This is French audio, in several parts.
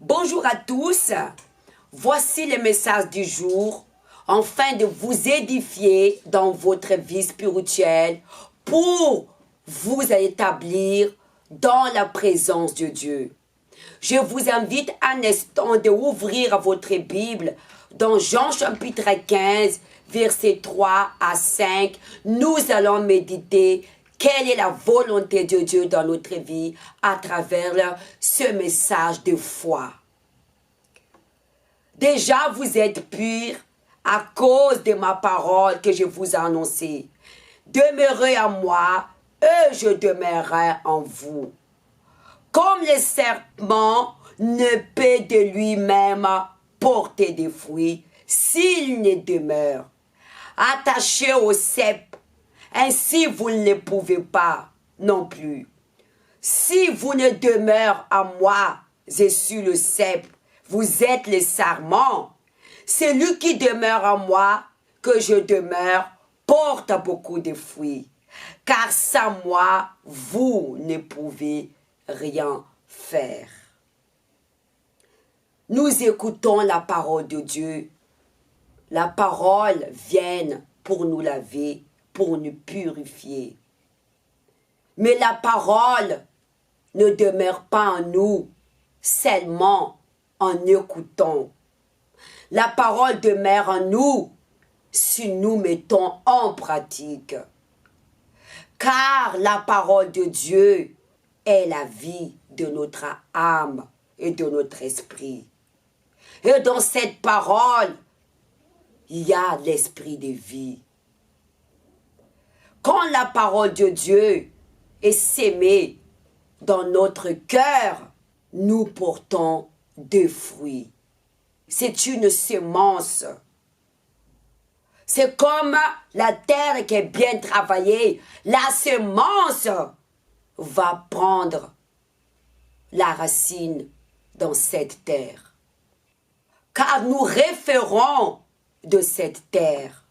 Bonjour à tous, voici le message du jour, afin de vous édifier dans votre vie spirituelle pour vous établir dans la présence de Dieu. Je vous invite un instant de ouvrir votre Bible dans Jean chapitre 15, versets 3 à 5. Nous allons méditer quelle est la volonté de Dieu dans notre vie à travers ce message de foi. Déjà, vous êtes purs à cause de ma parole que je vous ai annoncée. Demeurez en moi et je demeurerai en vous. Comme le serpent ne peut de lui-même porter des fruits s'il ne demeure attaché au cep, ainsi vous ne pouvez pas non plus. Si vous ne demeurez en moi et sur le cep, vous êtes les sarments. Celui qui demeure en moi, que je demeure, porte beaucoup de fruits. Car sans moi, vous ne pouvez rien faire. Nous écoutons la parole de Dieu. La parole vient pour nous laver, pour nous purifier. Mais la parole ne demeure pas en nous seulement en écoutant. La parole demeure en nous si nous mettons en pratique. Car la parole de Dieu est la vie de notre âme et de notre esprit. Et dans cette parole, il y a l'esprit de vie. Quand la parole de Dieu est sémée dans notre cœur, nous portons des fruits. C'est une semence. C'est comme la terre qui est bien travaillée. La semence va prendre la racine dans cette terre. Car nous référons de cette terre.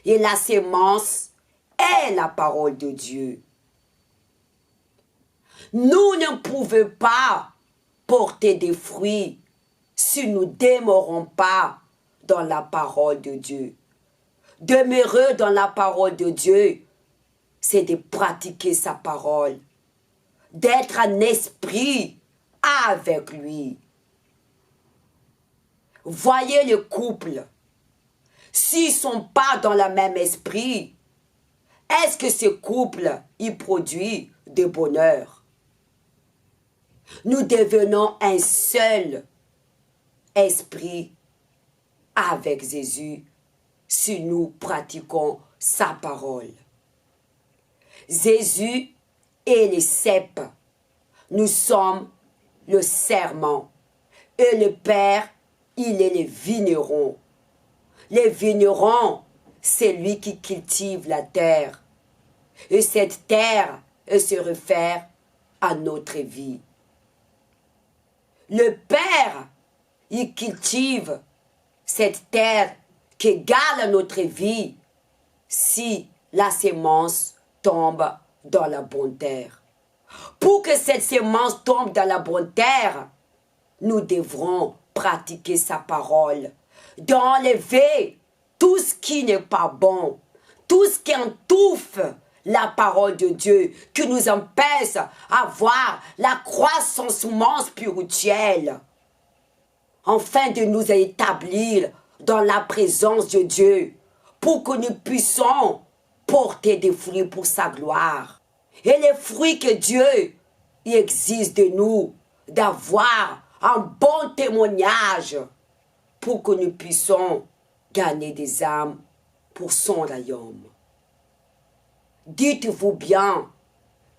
Et la semence est la parole de Dieu. Nous ne pouvons pas porter des fruits si nous ne demeurons pas dans la parole de Dieu. Demeurer dans la parole de Dieu, c'est de pratiquer sa parole, d'être en esprit avec lui. Voyez le couple, s'ils ne sont pas dans le même esprit, est-ce que ce couple y produit de bonheur? Nous devenons un seul esprit avec Jésus si nous pratiquons sa parole. Jésus est le cep, nous sommes le serment et le Père, il est le vigneron. Le vigneron, c'est lui qui cultive la terre et cette terre se réfère à notre vie. Le Père, il cultive cette terre qui garde notre vie si la semence tombe dans la bonne terre. Pour que cette semence tombe dans la bonne terre, nous devrons pratiquer sa parole, d'enlever tout ce qui n'est pas bon, tout ce qui entouffe la parole de Dieu, qui nous empêche d'avoir la croissance spirituelle, afin de nous établir dans la présence de Dieu, pour que nous puissions porter des fruits pour sa gloire. Et les fruits que Dieu il existe de nous, d'avoir un bon témoignage, pour que nous puissions gagner des âmes pour son royaume. Dites-vous bien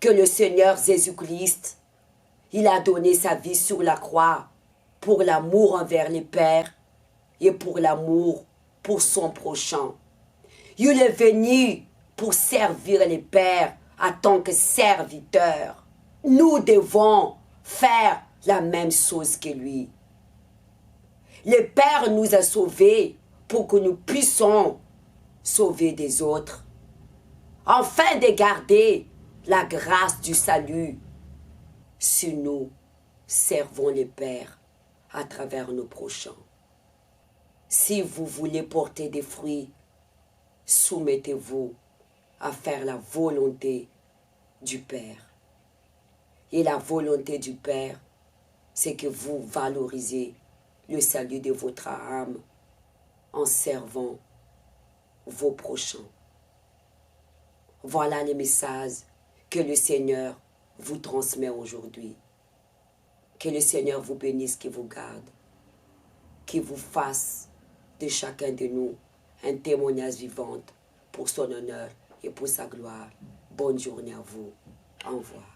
que le Seigneur Jésus-Christ, il a donné sa vie sur la croix pour l'amour envers les pères et pour l'amour pour son prochain. Il est venu pour servir les pères en tant que serviteurs. Nous devons faire la même chose que lui. Le Père nous a sauvés pour que nous puissions sauver des autres, afin de garder la grâce du salut si nous servons le Père à travers nos prochains. Si vous voulez porter des fruits, soumettez-vous à faire la volonté du Père. Et la volonté du Père, c'est que vous valorisez le salut de votre âme en servant vos prochains. Voilà les messages que le Seigneur vous transmet aujourd'hui. Que le Seigneur vous bénisse, qu'il vous garde, qu'il vous fasse de chacun de nous un témoignage vivant pour son honneur et pour sa gloire. Bonne journée à vous. Au revoir.